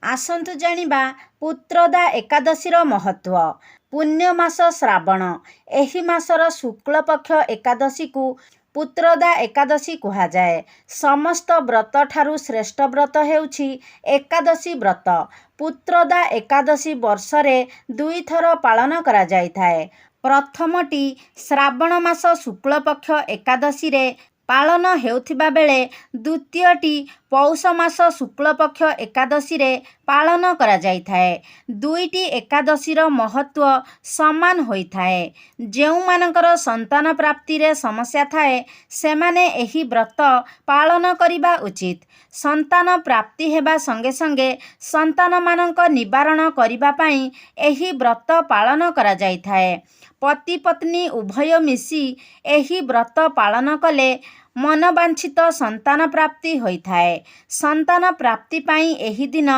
आसन्तु जानिबा पुत्रदा एकादशीर महत्व। पुण्य मास श्रावण। एही मासर शुक्ल पक्ष एकादशी को पुत्रदा एकादशी कुहाଯାଏ। समस्त व्रत ठारू श्रेष्ठ व्रत हेउछि एकादशी व्रत। पुत्रदा एकादशी वर्षरे दुई थर पालन करा जाइथाए। प्रथमटी श्रावण मास शुक्ल पक्ष एकादशी रे पालन हेउथिबा बेले द्वितीयटी पौष मास शुक्ल पक्ष एकादशी रे पालन करा जाइथाए। दुईटी एकादशीर महत्व समान होइथाए। जेउ मानकर संतान प्राप्ति रे समस्या थाए सेमाने एही व्रत पालन करिबा उचित। संतान प्राप्ति हेबा संगे संगे संतान मानक निवारण करिबा पई एही व्रत पालन करा जाइथाए। पति पत्नी उभय मिसी एही व्रत पालन कले मनवांछित संतान प्राप्ति होइथाए। संतान प्राप्ति पई एही दिन